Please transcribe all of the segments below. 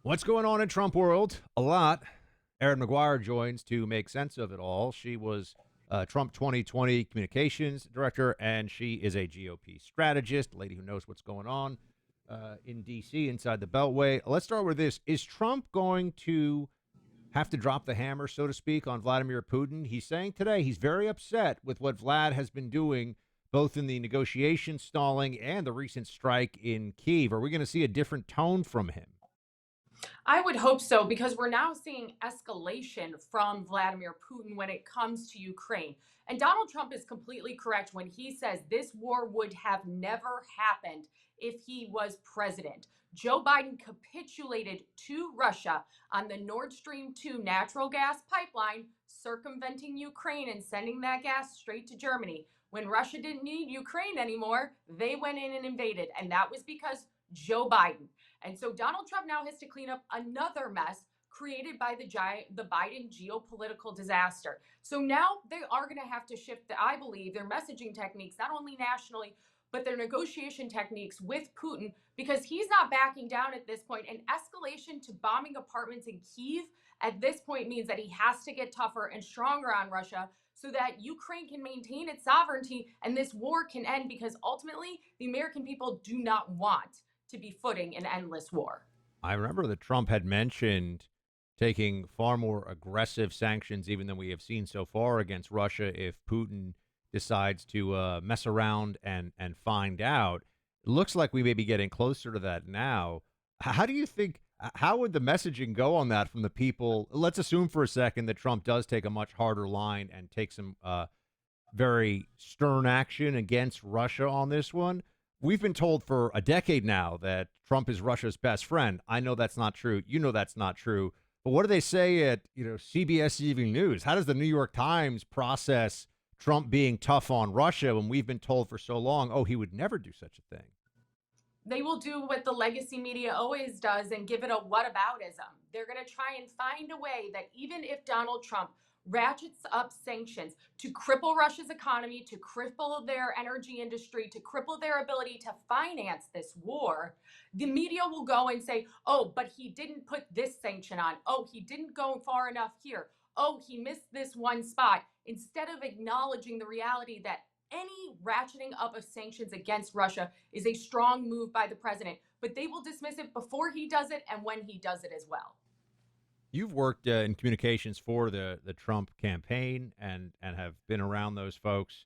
What's going on in Trump world? A lot. Erin Maguire joins to make sense of it all. She was Trump 2020 communications director, and she is a GOP strategist, a lady who knows what's going on in D.C. inside the Beltway. Let's start with this. Is Trump going to have to drop the hammer, so to speak, on Vladimir Putin? He's saying today he's very upset with what Vlad has been doing, both in the negotiation stalling and the recent strike in Kyiv. Are we going to see a different tone from him? I would hope so, because we're now seeing escalation from Vladimir Putin when it comes to Ukraine. And Donald Trump is completely correct when he says this war would have never happened if he was president. Joe Biden capitulated to Russia on the Nord Stream 2 natural gas pipeline, circumventing Ukraine and sending that gas straight to Germany. When Russia didn't need Ukraine anymore, they went in and invaded. And that was because Joe Biden. And so Donald Trump now has to clean up another mess created by the Biden geopolitical disaster. So now they are going to have to shift, I believe, their messaging techniques, not only nationally, but their negotiation techniques with Putin, because he's not backing down at this point. And escalation to bombing apartments in Kyiv at this point means that he has to get tougher and stronger on Russia so that Ukraine can maintain its sovereignty and this war can end, because ultimately the American people do not want to be footing an endless war. I remember that Trump had mentioned taking far more aggressive sanctions, even than we have seen so far, against Russia if Putin decides to mess around and find out. It looks like we may be getting closer to that now. How do you think? How would the messaging go on that from the people? Let's assume for a second that Trump does take a much harder line and take some very stern action against Russia on this one. We've been told for a decade now that Trump is Russia's best friend. I know that's not true. You know that's not true. But what do they say at CBS Evening News? How does the New York Times process Trump being tough on Russia when we've been told for so long, oh, he would never do such a thing? They will do what the legacy media always does and give it a whataboutism. They're going to try and find a way that even if Donald Trump ratchets up sanctions to cripple Russia's economy, to cripple their energy industry, to cripple their ability to finance this war, the media will go and say, oh, but he didn't put this sanction on. Oh, he didn't go far enough here. Oh, he missed this one spot. Instead of acknowledging the reality that any ratcheting up of sanctions against Russia is a strong move by the president, but they will dismiss it before he does it and when he does it as well. You've worked in communications for the Trump campaign and have been around those folks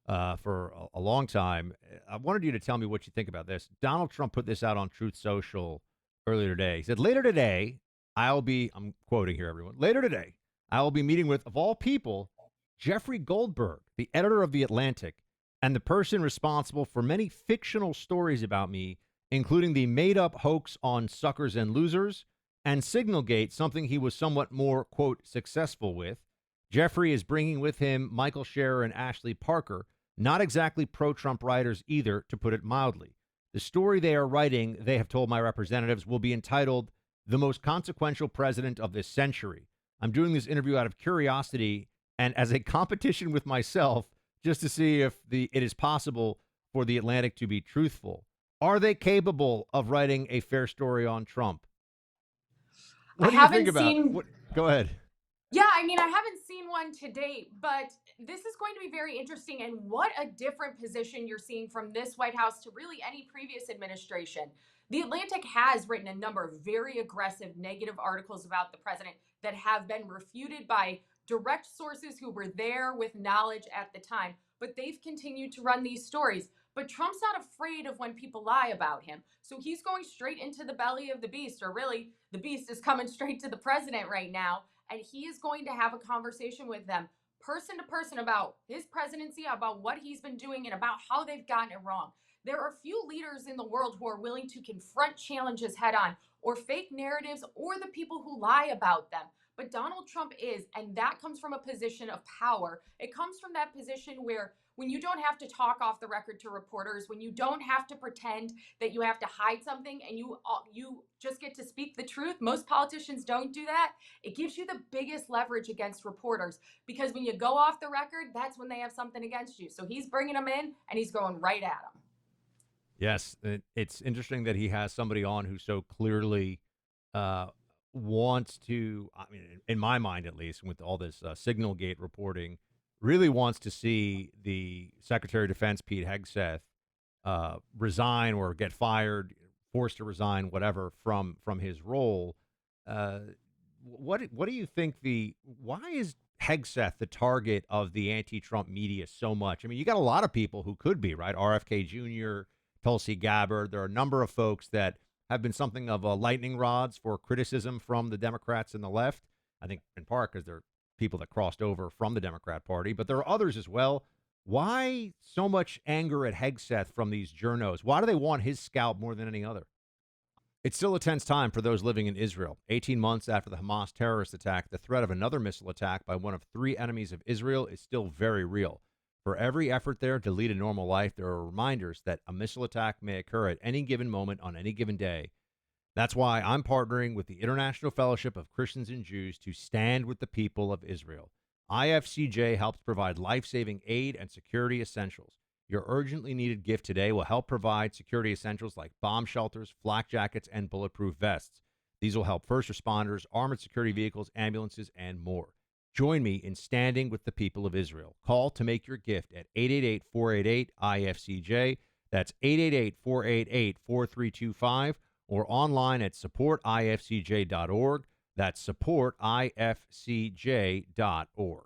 for a long time. I wanted you to tell me what you think about this. Donald Trump put this out on Truth Social earlier today. He said, later today, I'm quoting here, everyone, later today, I will be meeting with, of all people, Jeffrey Goldberg, the editor of The Atlantic, and the person responsible for many fictional stories about me, including the made-up hoax on Suckers and Losers, and Signalgate, something he was somewhat more, quote, successful with. Jeffrey is bringing with him Michael Scherer and Ashley Parker, not exactly pro-Trump writers either, to put it mildly. The story they are writing, they have told my representatives, will be entitled The Most Consequential President of This Century. I'm doing this interview out of curiosity and as a competition with myself, just to see if it is possible for The Atlantic to be truthful. Are they capable of writing a fair story on Trump? What do you think about it? Go ahead. Yeah, I mean, I haven't seen one to date, but this is going to be very interesting. And what a different position you're seeing from this White House to really any previous administration. The Atlantic has written a number of very aggressive negative articles about the president that have been refuted by direct sources who were there with knowledge at the time. But they've continued to run these stories. But Trump's not afraid of when people lie about him. So he's going straight into the belly of the beast, or really, the beast is coming straight to the president right now. And he is going to have a conversation with them person to person about his presidency, about what he's been doing, and about how they've gotten it wrong. There are few leaders in the world who are willing to confront challenges head on, or fake narratives, or the people who lie about them. But Donald Trump is, and that comes from a position of power. It comes from that position where when you don't have to talk off the record to reporters, when you don't have to pretend that you have to hide something and you just get to speak the truth. Most politicians don't do that. It gives you the biggest leverage against reporters, because when you go off the record, that's when they have something against you. So he's bringing them in and he's going right at them. Yes, it's interesting that he has somebody on who so clearly uh, wants to, I mean, in my mind at least, with all this Signalgate reporting, really wants to see the Secretary of Defense, Pete Hegseth, resign or get fired, forced to resign, whatever, from his role. Uh, what do you think why is Hegseth the target of the anti-Trump media so much? I mean, you got a lot of people who could be, right? RFK Jr., Tulsi Gabbard. There are a number of folks that have been something of a lightning rods for criticism from the Democrats and the left. I think in part because they're people that crossed over from the Democrat Party, but there are others as well. Why so much anger at Hegseth from these journos? Why do they want his scalp more than any other? It's still a tense time for those living in Israel. 18 months after the Hamas terrorist attack, the threat of another missile attack by one of three enemies of Israel is still very real. For every effort there to lead a normal life, there are reminders that a missile attack may occur at any given moment on any given day. That's why I'm partnering with the International Fellowship of Christians and Jews to stand with the people of Israel. IFCJ helps provide life-saving aid and security essentials. Your urgently needed gift today will help provide security essentials like bomb shelters, flak jackets, and bulletproof vests. These will help first responders, armored security vehicles, ambulances, and more. Join me in standing with the people of Israel. Call to make your gift at 888-488-IFCJ. That's 888-488-4325 or online at supportifcj.org. That's supportifcj.org.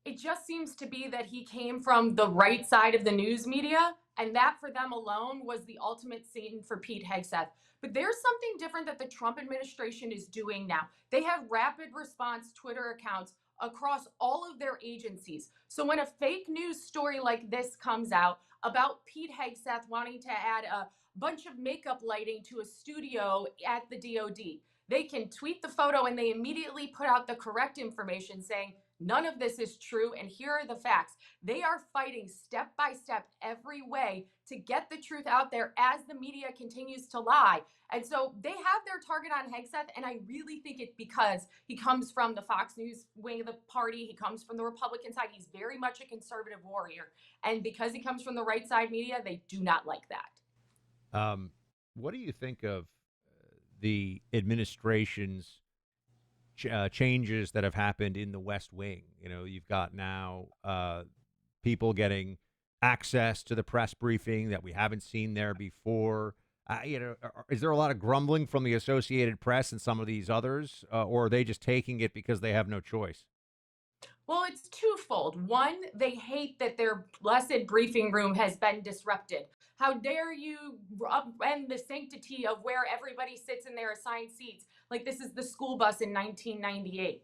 It just seems to be that he came from the right side of the news media, and that for them alone was the ultimate sin for Pete Hegseth. But there's something different that the Trump administration is doing now. They have rapid response Twitter accounts across all of their agencies. So when a fake news story like this comes out about Pete Hegseth wanting to add a bunch of makeup lighting to a studio at the DoD, they can tweet the photo and they immediately put out the correct information saying, none of this is true, and here are the facts. They are fighting step by step every way to get the truth out there as the media continues to lie. And so they have their target on Hegseth, and I really think it's because he comes from the Fox News wing of the party. He comes from the Republican side. He's very much a conservative warrior. And because he comes from the right side media, they do not like that. What do you think of the administration's changes that have happened in the West Wing? You know, you've got now people getting access to the press briefing that we haven't seen there before. Is there a lot of grumbling from the Associated Press and some of these others, or are they just taking it because they have no choice? Well, it's twofold. One, they hate that their blessed briefing room has been disrupted. How dare you upend the sanctity of where everybody sits in their assigned seats like this is the school bus in 1998.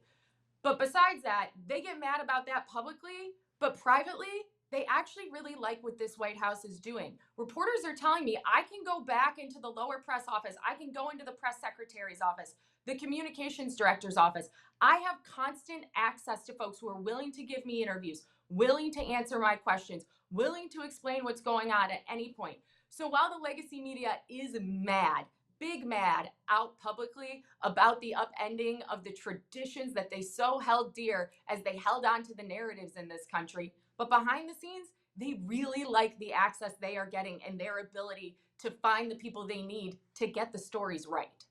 But besides that, they get mad about that publicly, but privately, they actually really like what this White House is doing. Reporters are telling me I can go back into the lower press office, I can go into the press secretary's office, the communications director's office. I have constant access to folks who are willing to give me interviews, willing to answer my questions, willing to explain what's going on at any point. So while the legacy media is mad, big mad out publicly about the upending of the traditions that they so held dear as they held on to the narratives in this country, but behind the scenes, they really like the access they are getting and their ability to find the people they need to get the stories right.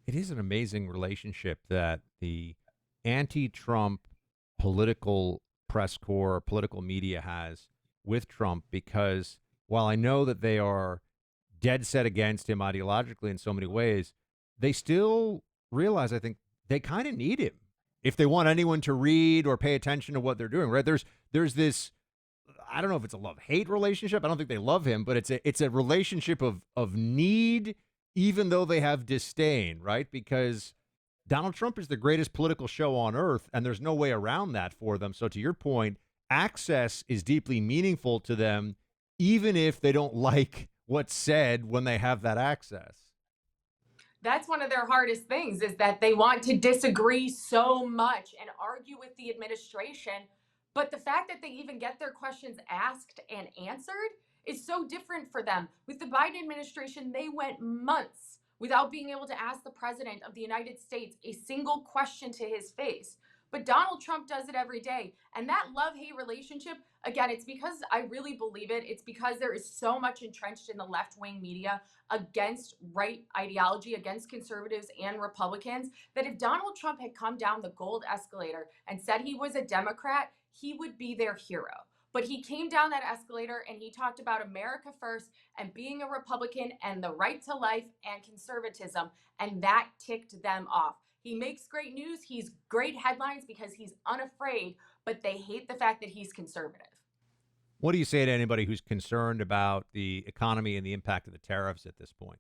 It is an amazing relationship that the anti-Trump political press corps, political media has with Trump, because while I know that they are dead set against him ideologically in so many ways, they still realize, I think, they kind of need him if they want anyone to read or pay attention to what they're doing, right? There's this, I don't know if it's a love-hate relationship. I don't think they love him, but it's a relationship of need, even though they have disdain, right? Because Donald Trump is the greatest political show on earth, and there's no way around that for them. So to your point, access is deeply meaningful to them, even if they don't like what's said when they have that access. That's one of their hardest things, is that they want to disagree so much and argue with the administration. But the fact that they even get their questions asked and answered is so different for them. With the Biden administration, they went months without being able to ask the president of the United States a single question to his face. But Donald Trump does it every day. And that love-hate relationship, again, it's because I really believe it. It's because there is so much entrenched in the left-wing media against right ideology, against conservatives and Republicans, that if Donald Trump had come down the gold escalator and said he was a Democrat, he would be their hero. But he came down that escalator and he talked about America first and being a Republican and the right to life and conservatism. And that ticked them off. He makes great news. He's great headlines because he's unafraid, but they hate the fact that he's conservative. What do you say to anybody who's concerned about the economy and the impact of the tariffs at this point?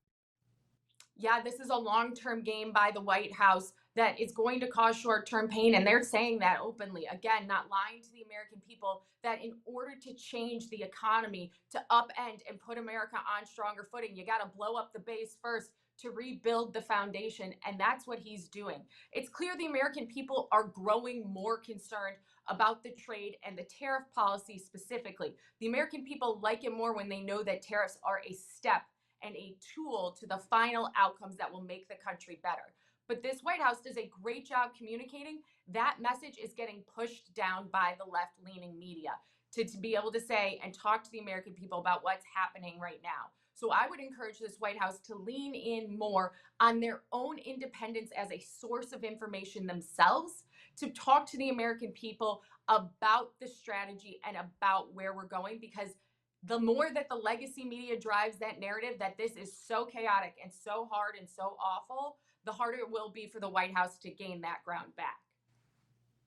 Yeah, this is a long-term game by the White House that is going to cause short-term pain. And they're saying that openly. Again, not lying to the American people that in order to change the economy, to upend and put America on stronger footing, you got to blow up the base first to rebuild the foundation. And that's what he's doing. It's clear the American people are growing more concerned about the trade and the tariff policy specifically. The American people like it more when they know that tariffs are a step and a tool to the final outcomes that will make the country better. But this White House does a great job communicating. That message is getting pushed down by the left-leaning media to be able to say and talk to the American people about what's happening right now. So I would encourage this White House to lean in more on their own independence as a source of information themselves, to talk to the American people about the strategy and about where we're going, because the more that the legacy media drives that narrative that this is so chaotic and so hard and so awful, the harder it will be for the White House to gain that ground back.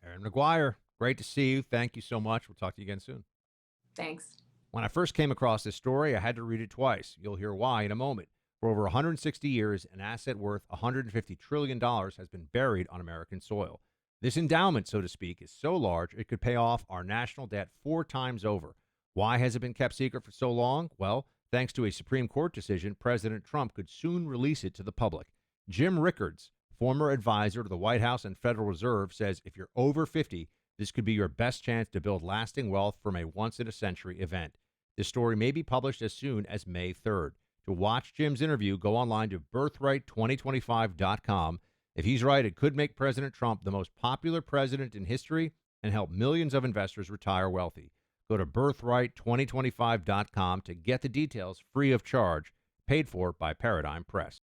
Erin Maguire, great to see you. Thank you so much. We'll talk to you again soon. Thanks. When I first came across this story, I had to read it twice. You'll hear why in a moment. For over 160 years, an asset worth $150 trillion has been buried on American soil. This endowment, so to speak, is so large it could pay off our national debt 4 times over. Why has it been kept secret for so long? Well, thanks to a Supreme Court decision, President Trump could soon release it to the public. Jim Rickards, former advisor to the White House and Federal Reserve, says if you're over 50, this could be your best chance to build lasting wealth from a once-in-a-century event. This story may be published as soon as May 3rd. To watch Jim's interview, go online to birthright2025.com. If he's right, it could make President Trump the most popular president in history and help millions of investors retire wealthy. Go to birthright2025.com to get the details free of charge, paid for by Paradigm Press.